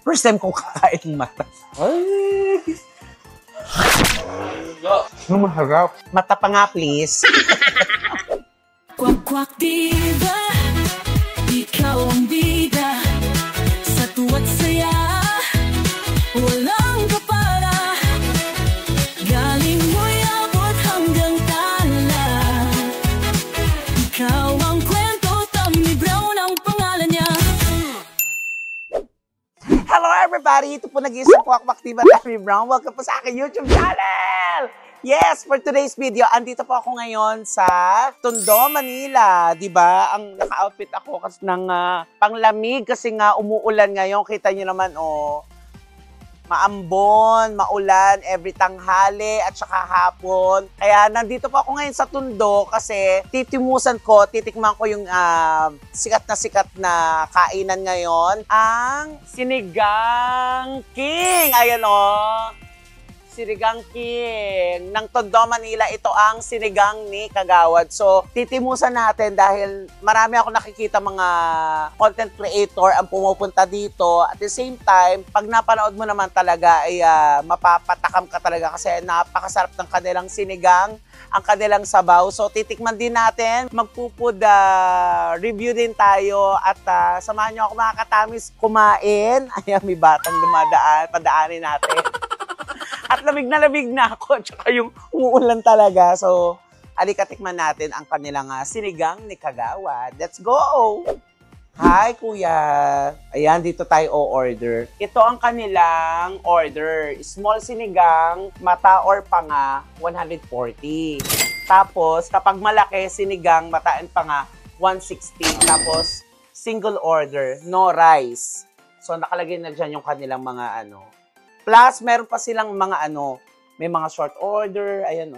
First time kong kakain ng mata. Ay! Masarap. Mata pa nga, please. Kwak-kwak diba, ikaw ang bida. Sa tuwa't saya, walang kapara. Galing mo'y abot hanggang tala. Ikaw ang kwento, Tommy Brown ang pangalan niya. Hello everybody! Ito po nag-iisang Kwak-Kwak Diba, Tommy Brown. Welcome po sa aking YouTube channel! Yes, for today's video, andito po ako ngayon sa Tondo, Manila. Diba? Ang naka-outfit ako kasi ng panglamig kasi nga umuulan ngayon. Kita nyo naman, oh, maambon, maulan, every tanghali at saka hapon. Kaya nandito po ako ngayon sa Tondo kasi titimusan ko, titikman ko yung sikat na kainan ngayon. Ang Sinigang King. Ayan, oh. Sinigang King ng Tondo, Manila. Ito ang sinigang ni Kagawad. So, titimusan natin dahil marami ako nakikita mga content creator ang pumupunta dito. At the same time, pag napanood mo naman talaga ay mapapatakam ka talaga kasi napakasarap ng kanilang sinigang, ang kanilang sabaw. So, titikman din natin. Magpupud review din tayo at samahan nyo ako mga katamis kumain. Ayan, may batang dumadaan. Padaanin natin. At lamig na ako, tsaka yung umuulan talaga. So, alika tikman natin ang kanilang sinigang ni Kagawad. Let's go! Hi, Kuya! Ayan, dito tayo o-order. Ito ang kanilang order. Small sinigang, mata or panga, 140. Tapos, kapag malaki, sinigang, mata and panga, 160. Tapos, single order, no rice. So, nakalagay na dyan yung kanilang mga Plus, meron pa silang mga may mga short order, ayan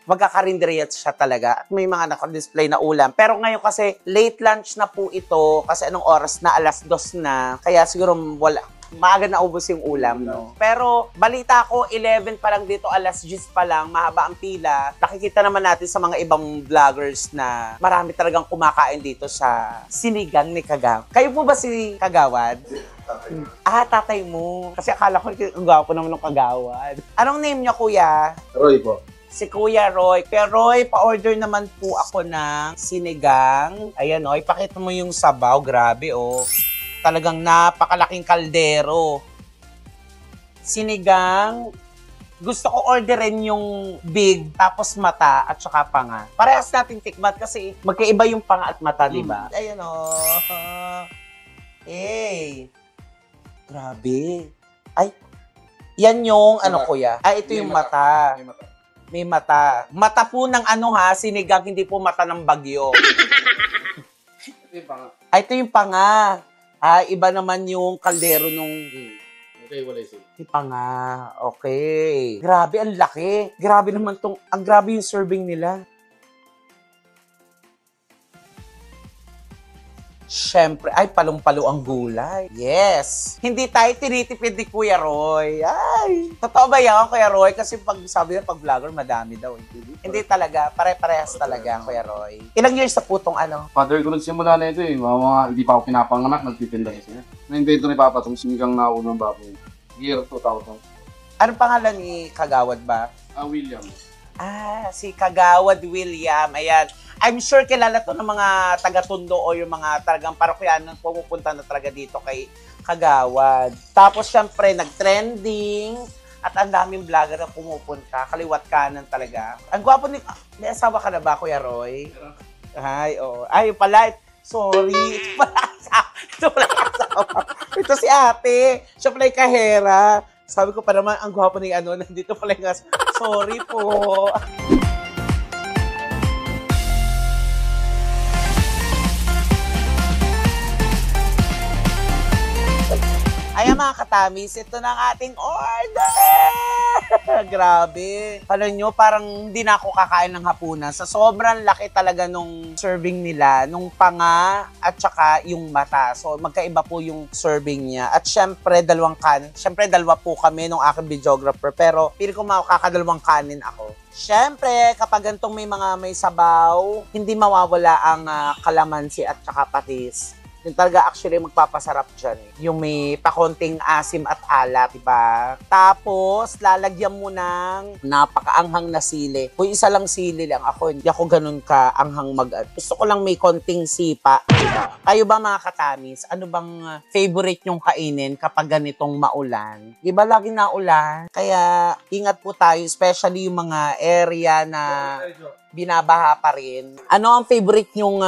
magkakarinderya siya talaga. At may mga naka-display na ulam. Pero ngayon kasi, late lunch na po ito. Kasi anong oras na, 2:00 na. Kaya siguro maaga na ubos yung ulam, no? Pero balita ko, 11 pa lang dito, 10:00 pa lang, mahaba ang pila. Nakikita naman natin sa mga ibang vloggers na marami talagang kumakain dito sa sinigang ni Kagawad. Kayo po ba si Kagawad? Tatay mo. Kasi akala ko, ang gwapo naman ng Kagawad. Anong name niya, Kuya? Roy po. Si Kuya Roy. Kuya Roy, pa-order naman po ako ng sinigang. Ayan, ipakita mo yung sabaw. Grabe, Talagang napakalaking kaldero. Sinigang. Gusto ko orderin yung big, tapos mata, at saka panga. Parehas nating tikmat kasi magkaiba yung panga at mata, di ba? Ayan, Hey. Grabe. Ay, yan yung Kuya? Ito yung mata. May mata. Mata po ng sinigang, hindi po mata ng bagyo. Ito yung panga. Ito yung panga. Iba naman yung kaldero nung... Okay, wala isi. Panga. Okay. Grabe, ang laki. Grabe naman ang grabe yung serving nila. Siyempre, palong-palo ang gulay. Yes! Hindi tayo tinitipid ni Kuya Roy. Ay! Totoo ba yan, Kuya Roy? Kasi sabi na pag vlogger, madami daw. Hindi talaga. Pare-parehas talaga, Kuya Roy. Ilang years sa putong Father ko nagsimula na ito Mga hindi pa ako pinapanganak, nagtitinda siya. Na-invento ni Papa itong sinigang na unang baboy. Year 2000. Anong pangalan ni Kagawad ba? William. Si Kagawad William. Ayan. I'm sure kilala to ng mga taga-Tondo o yung mga talagang parokyanan pumupunta na talaga dito kay Kagawad. Tapos syempre nag-trending at ang daming vlogger na pumupunta. Kaliwat kanan talaga. Ang gwapo ni... May asawa ka na ba, Kuya Roy? Ay, Ay, pala. Sorry. Ito pala asawa. Ito si ate. Siya pala yung kahera. Sabi ko pa naman, ang gwapo ni nandito pala yung sorry po. Ayan mga katamis, ito na ang ating order! Grabe. Alam nyo, parang hindi na ako kakain ng hapunan. Sa sobrang laki talaga nung serving nila, nung panga at saka yung mata. So magkaiba po yung serving niya. At syempre, dalawa po kami nung aking videographer. Pero pili ko makakadalawang kanin ako. Syempre, kapag gantong may sabaw, hindi mawawala ang kalamansi at saka patis. Yung talaga actually magpapasarap dyan. Yung may pakonting asim at alat, diba? Tapos, lalagyan mo ng napakaanghang na sili. Kung isa lang sili lang ako, hindi ako ganun ka-anghang Gusto ko lang may konting sipa. Kayo ba mga katamis, ano bang favorite nyong kainin kapag ganitong maulan? Diba laging naulan? Kaya ingat po tayo, especially yung mga area na binabaha pa rin. Ano ang favorite nyong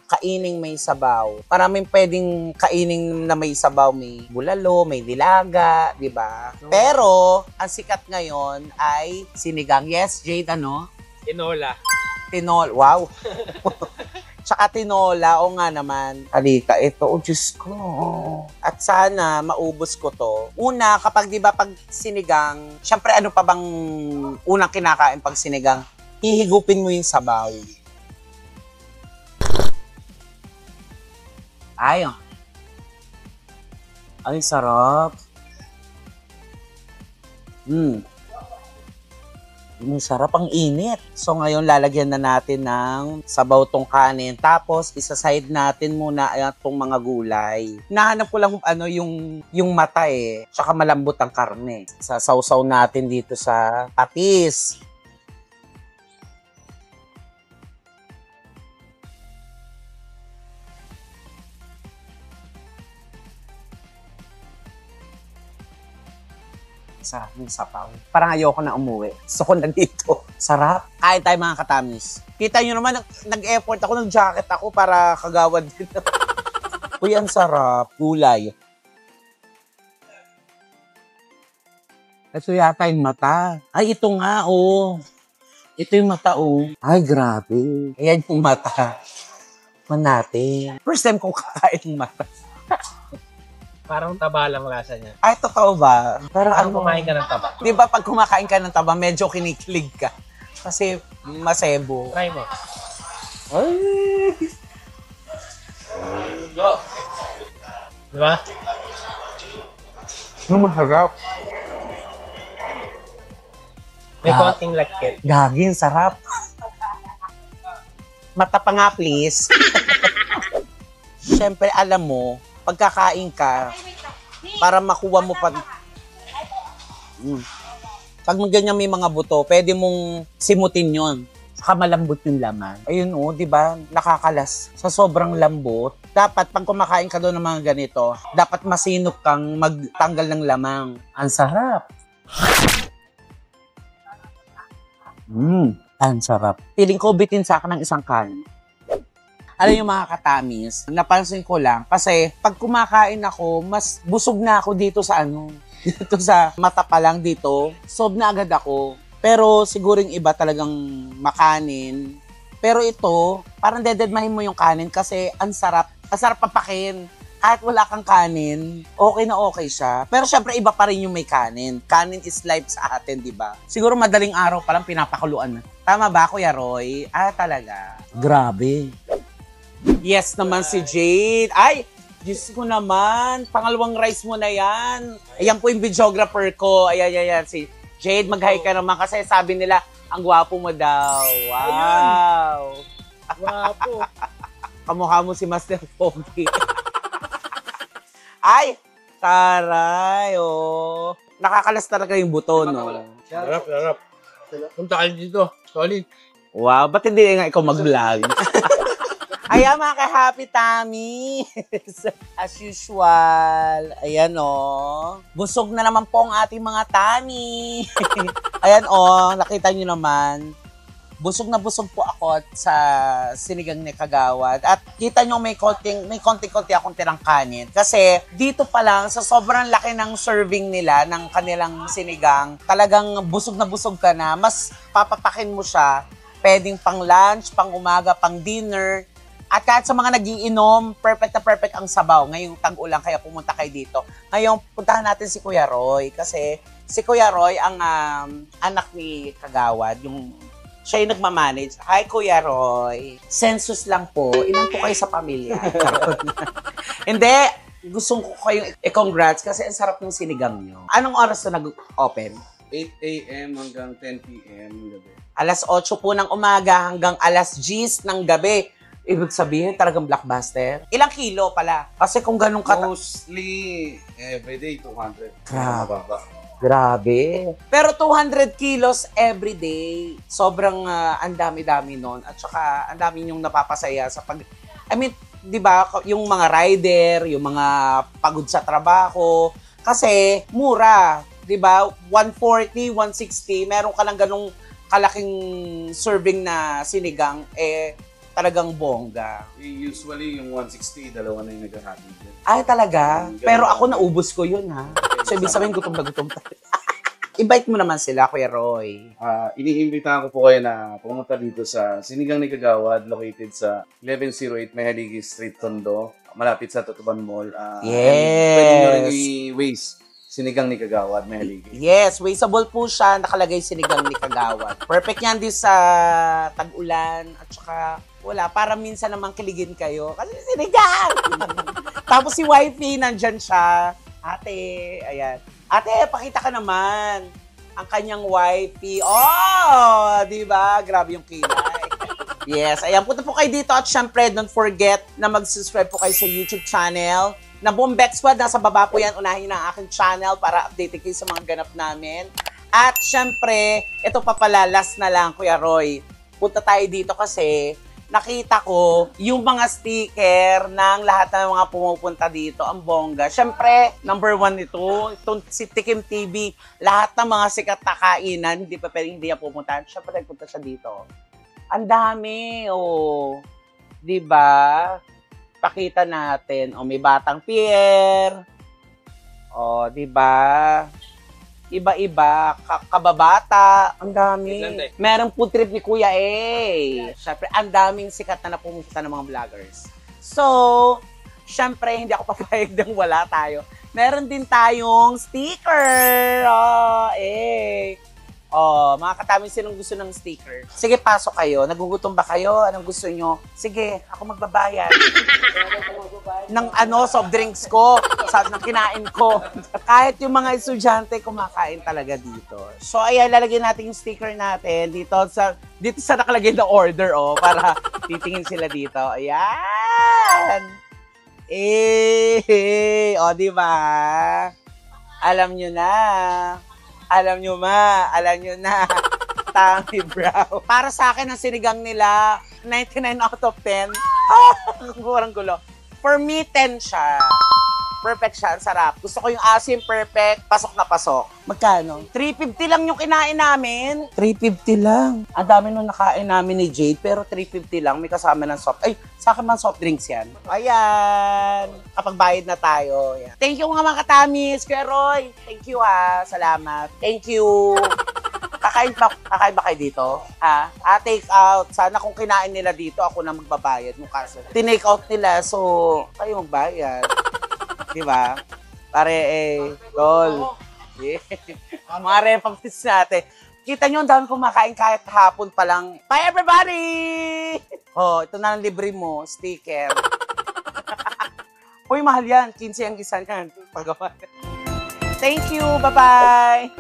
kaining may sabaw? Maraming pwedeng kaining na may sabaw. May bulalo, may dilaga, di ba? Pero, ang sikat ngayon ay sinigang. Yes, Jade, ano? Tinola. Wow. Tsaka tinola, o nga naman. Halika, ito, oh Diyos ko. At sana, maubos ko to. Una, kapag di ba pag sinigang, syempre ano pa bang unang kinakain pag sinigang? Hihigupin mo yung sabaw. Ay, oh. Ay, sarap. Sarap, ang init. So, ngayon, lalagyan na natin ng sabaw tong kanin. Tapos, isa-side natin muna itong mga gulay. Nahanap ko lang yung mata eh. Tsaka malambot ang karne. Sasawsaw natin dito sa patis. Sarap ng sapaw. Parang ayoko na umuwi. Gusto ko na dito. Sarap. Kain tayo mga katamis. Kita nyo naman, nag-effort ako, nag-jacket ako para kagawad din. Uy, ang sarap. Gulay. Ito yata yung mata. Ay, ito nga, oh. Ito yung mata, oh. Ay, grabe. Ayan yung mata. Natin. First time ko kakain ng mata. Parang taba lang lasa niya. Ay, totoo ba? Parang Parang kumain ka ng taba. Di ba pag kumakain ka ng taba, medyo kinikilig ka. Kasi masebo. Try mo. Ay! Di ba? Masarap. May konting lagkit. Gagin, sarap. Mata pa nga, please. Siyempre, alam mo, pagkakain ka, para makuha mo pa. Pag ganyan may mga buto, pwede mong simutin yon. Saka malambot yung laman. Ayun oh, di ba? Nakakalas. Sa sobrang lambot, dapat pag kumakain ka doon ng mga ganito, dapat masinop kang magtanggal ng lamang. Ang sarap. Ang sarap. Feeling ko bitin sa akin ng isang kanin. Alam yung mga katamis, napansin ko lang kasi pag kumakain ako, mas busog na ako dito sa dito sa mata pa lang dito, sob na agad ako. Pero siguro yung iba talagang makanin. Pero ito, parang dededmahin mo yung kanin kasi ang sarap papakin. Kahit wala kang kanin, okay na okay siya. Pero syempre iba pa rin yung may kanin. Kanin is life sa atin, di ba? Siguro madaling araw pa lang pinapakuluan na. Tama ba, Kuya Roy? Talaga. Grabe. Yes naman si Jade. Ay, Diyos ko naman. Pangalawang rice mo na yan. Ayan po yung videographer ko. Ayan. Si Jade, mag-hi ka naman kasi sabi nila, ang gwapo mo daw. Wow. Gwapo. Kamukha mo si Master Pogi. Ay, taray, oh. Nakakalas talaga yung buto, no? Sarap. Punta kayo dito. Solid. Wow, ba't hindi nga ikaw mag-vlog? Ayan mga ka-happy tummies. As usual. Ayan o. Busog na naman po ang ating mga tummy. Ayan o, nakita nyo naman. Busog na busog po ako sa sinigang ni Kagawad. At kita nyo may konti-konti akong tirang kanin. Kasi dito pa lang, sa sobrang laki ng serving nila ng kanilang sinigang, talagang busog na busog ka na. Mas papapakin mo siya. Pwedeng pang lunch, pang umaga, pang dinner. At kahit sa mga nagiinom, perfect na perfect ang sabaw. Ngayong tag-ulan, kaya pumunta kayo dito. Ngayon, puntahan natin si Kuya Roy. Kasi si Kuya Roy, ang anak ni Kagawad, siya yung nagmamanage. Hi, Kuya Roy. Census lang po. Ilan po kayo sa pamilya? Hindi. Gusto ko kayo i-congrats kasi ang sarap ng sinigang nyo. Anong oras na nag-open? 8 a.m. hanggang 10 p.m. gabi. Alas 8 po ng umaga hanggang alas 10 ng gabi. Ibig sabihin, talagang blockbuster. Ilang kilo pala? Kasi kung ganun ka... Mostly, everyday, 200. Grabe. Mababa. Grabe. Pero 200 kilos everyday. Sobrang ang dami-dami nun. At saka, ang dami yung napapasaya sa pag... I mean, di ba, yung mga rider, yung mga pagod sa trabaho. Kasi, mura. Di ba? 140, 160, meron ka lang ganung kalaking serving na sinigang, talagang bongga. Usually, yung 160, dalawa na yung naghahati dyan. Ay, talaga? Pero ako naubos ko yun, ha? So, ibig sabihin, gutom na gutom tayo. Invite mo naman sila, Kuya Roy. Iniimbitahan ko po kayo na pumunta dito sa Sinigang ni Kagawad, located sa 1108 Mahaligi Street, Tondo, malapit sa Tutuban Mall. Yes! Pwede nyo rin i-waste Sinigang ni Kagawad, Mahaligi. Yes, wasteable po siya. Nakalagay Sinigang ni Kagawad. Perfect yan din sa tag-ulan. At saka, wala. Para minsan naman kiligin kayo. Kasi sinigang! Tapos si wifey, nandyan siya. Ate, ayan. Ate, pakita ka naman. Ang kanyang wifey. Oh! Di ba? Grabe yung kilay. Yes, ayan. Punta po kayo dito. At syempre, don't forget na mag-subscribe po kayo sa YouTube channel. Na Bombex Squad, nasa baba po yan. Unahin na ang aking channel para update kayo sa mga ganap namin. At syempre, ito pa pala, last na lang, Kuya Roy. Punta tayo dito kasi nakita ko yung mga sticker ng lahat ng mga pumupunta dito, ang bongga. Syempre, number 1 itong si Tikim TV, lahat ng mga sikat na kainan, hindi pa pwedeng hindi yan pumuntahan. Syempre, nagpunta siya dito. Ang dami, oh. Diba? Pakita natin. Oh, may Batang Pierre. Oh, diba? Iba-iba, kababata, ang dami. Merong food trip ni Kuya Syempre, ang daming sikat na napumunta ng mga vloggers. So, syempre, hindi ako papayag nang wala tayo. Meron din tayong sticker. Mga katami, sinong gusto ng sticker? Sige, pasok kayo. Nagugutom ba kayo? Anong gusto nyo? Sige, ako magbabayad. ng soft drinks ko, ng kinain ko. Kahit yung mga estudyante, kumakain talaga dito. So, ayan, lalagyan natin yung sticker natin dito sa nakalagay na order, para titingin sila dito. Ayan! Di ba? Alam nyo na. Alam nyo na. Tommy Brown. Para sa akin, ang sinigang nila, 99 out of 10. Kurang gulo. For me, 10 siya. Perfect siya, ang sarap. Gusto ko yung asim, perfect, pasok na pasok. Magkano? 350 lang yung kinain namin. 350 lang. Ang dami nung nakain namin ni Jade, pero 350 lang. May kasama ng soft. Ay, sa akin man soft drinks yan. Ayan. Kapag bayad na tayo. Ayan. Thank you mga katamis, Kuya Roy. Thank you salamat. Thank you. Kakain ba kayo dito? Take out. Sana kung kinain nila dito, ako na magbabayad. Yung kaso. Tinake out nila, so kayo magbayad. Diba? Pare, tol. Yeah. Mga repapis natin. Kita nyo, ang dami kumakain kahit hapon pa lang. Bye, everybody! Ito na ang libre mo, sticker. Uy, mahal yan. 15 ang isa yan. Pagawa. Thank you. Bye-bye.